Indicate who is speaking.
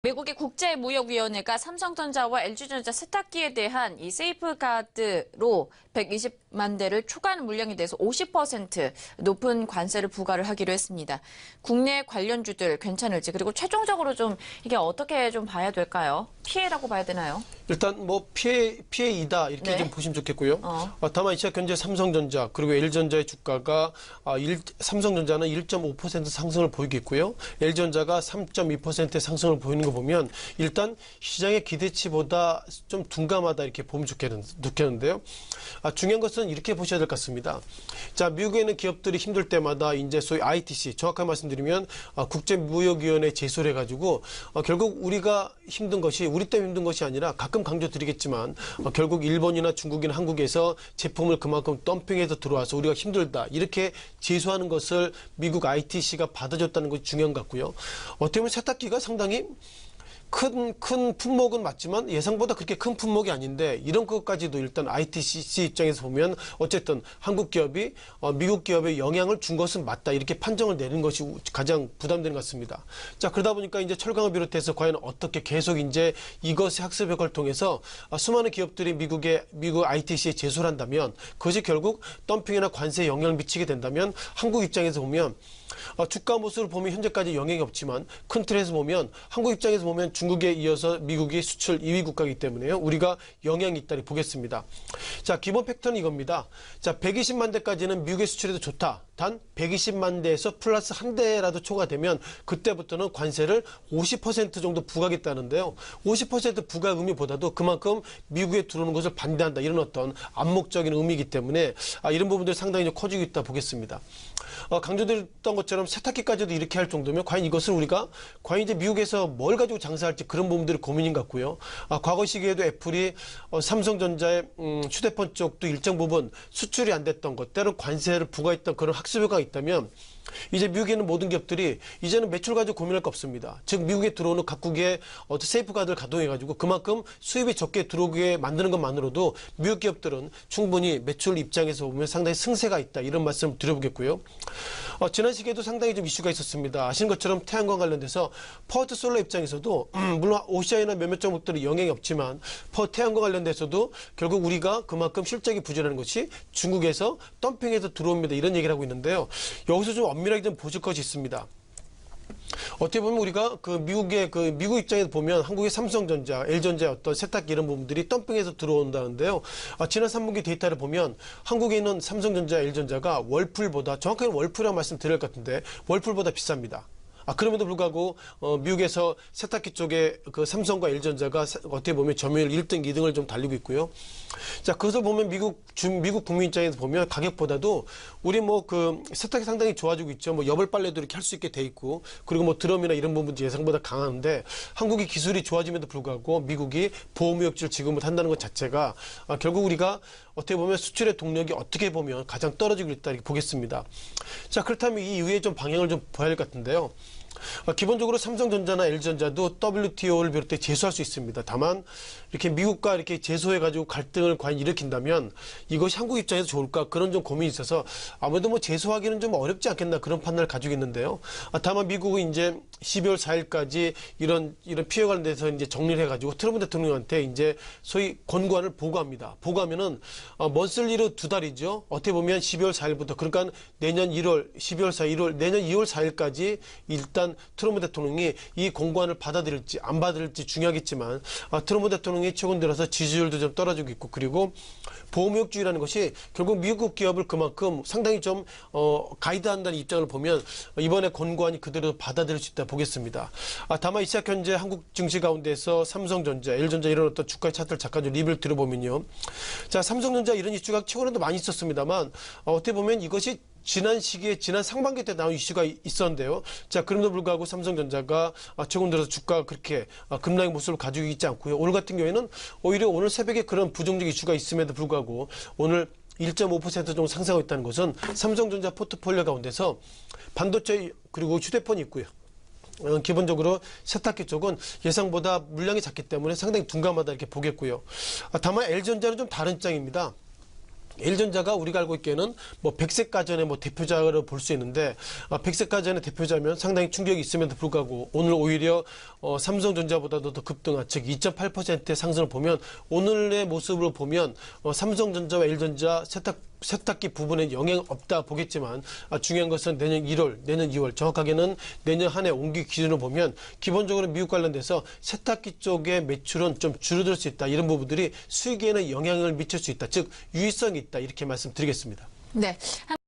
Speaker 1: 미국의 국제무역위원회가 삼성전자와 LG전자 세탁기에 대한 이 세이프가드로 120만 대를 초과한 물량에 대해서 50% 높은 관세를 부과를 하기로 했습니다. 국내 관련주들 괜찮을지, 그리고 최종적으로 좀 이게 어떻게 좀 봐야 될까요? 피해라고 봐야 되나요?
Speaker 2: 일단 뭐 피해이다 이렇게
Speaker 1: 네.
Speaker 2: 좀 보시면 좋겠고요. 다만 이 시각 현재 삼성전자 그리고 LG전자의 주가가 삼성전자는 1.5% 상승을 보이고 있고요. LG전자가 3.2%의 상승을 보이는 거 보면 일단 시장의 기대치보다 좀 둔감하다 이렇게 보면 좋겠는데요. 중요한 것은 이렇게 보셔야 될 것 같습니다. 자, 미국에 있는 기업들이 힘들 때마다 이제 소위 ITC, 정확하게 말씀드리면 국제무역위원회에 제소를 해가지고 결국 우리가 힘든 것이 우리 때문에 힘든 것이 아니라 가끔 강조드리겠지만 결국 일본이나 중국이나 한국에서 제품을 그만큼 덤핑해서 들어와서 우리가 힘들다 이렇게 제소하는 것을 미국 ITC가 받아줬다는 것이 중요한 것 같고요. 어떻게 보면 세탁기가 상당히 큰 품목은 맞지만 예상보다 그렇게 큰 품목이 아닌데 이런 것까지도 일단 ITC 입장에서 보면 어쨌든 한국 기업이 미국 기업에 영향을 준 것은 맞다 이렇게 판정을 내는 것이 가장 부담되는 것 같습니다. 자, 그러다 보니까 이제 철강을 비롯해서 과연 어떻게 계속 이제 이것의 학습 효과를 통해서 수많은 기업들이 미국 ITC에 제소를 한다면 그것이 결국 덤핑이나 관세에 영향을 미치게 된다면 한국 입장에서 보면 주가 모습을 보면 현재까지 영향이 없지만 큰 틀에서 보면 한국 입장에서 보면 중국에 이어서 미국이 수출 2위 국가이기 때문에요. 우리가 영향이 있다고 보겠습니다. 자, 기본 팩터는 이겁니다. 자, 120만 대까지는 미국의 수출에도 좋다. 단 120만 대에서 플러스 한 대라도 초과되면 그때부터는 관세를 50% 정도 부과하겠다는데요. 50% 부과 의미보다도 그만큼 미국에 들어오는 것을 반대한다. 이런 어떤 암묵적인 의미이기 때문에 이런 부분들이 상당히 좀 커지고 있다 보겠습니다. 강조드렸던 것처럼 세탁기까지도 이렇게 할 정도면 과연 이것을 우리가 과연 이제 미국에서 뭘 가지고 장사할지 그런 부분들이 고민인 것 같고요. 과거 시기에도 애플이 삼성전자의 휴대폰 쪽도 일정 부분 수출이 안 됐던 것, 때로 관세를 부과했던 그런 학습효과가 있다면 이제 미국에 있는 모든 기업들이 이제는 매출 가지고 고민할 거 없습니다. 즉 미국에 들어오는 각국의 세이프가드를 가동해가지고 그만큼 수입이 적게 들어오게 만드는 것만으로도 미국 기업들은 충분히 매출 입장에서 보면 상당히 승세가 있다 이런 말씀을 드려보겠고요. 지난 시기에도 상당히 좀 이슈가 있었습니다. 아시는 것처럼 태양광 관련돼서 퍼트 솔라 입장에서도 물론 OCI나 몇몇 종목들이 영향이 없지만 태양광 관련돼서도 결국 우리가 그만큼 실적이 부진하는 것이 중국에서 덤핑해서 들어옵니다. 이런 얘기를 하고 있는데요. 여기서 좀 엄밀하게 좀 보실 것이 있습니다. 어떻게 보면 우리가 미국 입장에서 보면 한국의 삼성전자, LG전자의 어떤 세탁기 이런 부분들이 덤핑해서 들어온다는데요. 지난 3분기 데이터를 보면 한국에 있는 삼성전자, LG전자가 월풀보다 정확하게 월풀이라고 말씀드릴 것 같은데 월풀보다 비쌉니다. 그럼에도 불구하고 미국에서 세탁기 쪽에 그 삼성과 LG전자가 어떻게 보면 점유율 1등, 2등을 좀 달리고 있고요. 자, 그것을 보면 미국 국민 입장에서 보면 가격보다도 우리 세탁기 상당히 좋아지고 있죠. 여벌 빨래도 이렇게 할 수 있게 돼 있고 그리고 드럼이나 이런 부분도 예상보다 강한데 한국이 기술이 좋아짐에도 불구하고 미국이 보호무역지를 지금부터 한다는 것 자체가 결국 우리가 어떻게 보면 수출의 동력이 어떻게 보면 가장 떨어지고 있다 이렇게 보겠습니다. 자, 그렇다면 이 이후에 좀 방향을 좀 봐야 할 것 같은데요. 기본적으로 삼성전자나 LG전자도 WTO를 비롯해 제소할 수 있습니다. 다만 이렇게 미국과 이렇게 제소해가지고 갈등을 과연 일으킨다면 이것이 한국 입장에서 좋을까 그런 좀 고민이 있어서 아무래도 제소하기는 좀 어렵지 않겠나 그런 판단을 가지고 있는데요. 다만 미국은 이제 12월 4일까지 이런 피해 관련돼서 이제 정리를 해가지고 트럼프 대통령한테 이제 소위 권고안을 보고합니다. 보고하면은 먼쓸 일은 2달이죠. 어떻게 보면 12월 4일부터 그러니까 내년 1월, 12월 4일, 1월 내년 2월 4일까지 일단 트럼프 대통령이 이 공고안을 받아들일지 안 받아들일지 중요하겠지만 트럼프 대통령이 최근 들어서 지지율도 좀 떨어지고 있고 그리고 보호무역주의라는 것이 결국 미국 기업을 그만큼 상당히 좀 가이드한다는 입장을 보면 이번에 권고안이 그대로 받아들일 수 있다 보겠습니다. 다만 이 시각 현재 한국 증시 가운데서 삼성전자, LG전자 이런 어떤 주가의 차트를 잠깐 좀 리뷰를 들어보면요. 자, 삼성전자 이런 이슈가 최근에도 많이 있었습니다만 어떻게 보면 이것이 지난 상반기 때 나온 이슈가 있었는데요. 자, 그럼에도 불구하고 삼성전자가 최근 들어서 주가가 그렇게 급락의 모습을 가지고 있지 않고요. 오늘 같은 경우에는 오히려 오늘 새벽에 그런 부정적 이슈가 있음에도 불구하고 오늘 1.5% 정도 상승하고 있다는 것은 삼성전자 포트폴리오 가운데서 반도체 그리고 휴대폰이 있고요. 기본적으로 세탁기 쪽은 예상보다 물량이 작기 때문에 상당히 둔감하다 이렇게 보겠고요. 다만 LG전자는 좀 다른 입장입니다. L전자가 우리가 알고 있기에는 뭐 백색가전의 뭐 대표자로 볼 수 있는데 백색가전의 대표자면 상당히 충격이 있음에도 불구하고 오늘 오히려 삼성전자보다도 더 급등한 즉 2.8%의 상승을 보면 오늘의 모습을 보면 삼성전자와 L전자 세탁기 부분에 영향 없다 보겠지만 중요한 것은 내년 1월, 내년 2월 정확하게는 내년 한 해 온기 기준으로 보면 기본적으로 미국 관련돼서 세탁기 쪽의 매출은 좀 줄어들 수 있다. 이런 부분들이 수익에는 영향을 미칠 수 있다. 즉 유의성이 있다. 이렇게 말씀드리겠습니다.
Speaker 1: 네.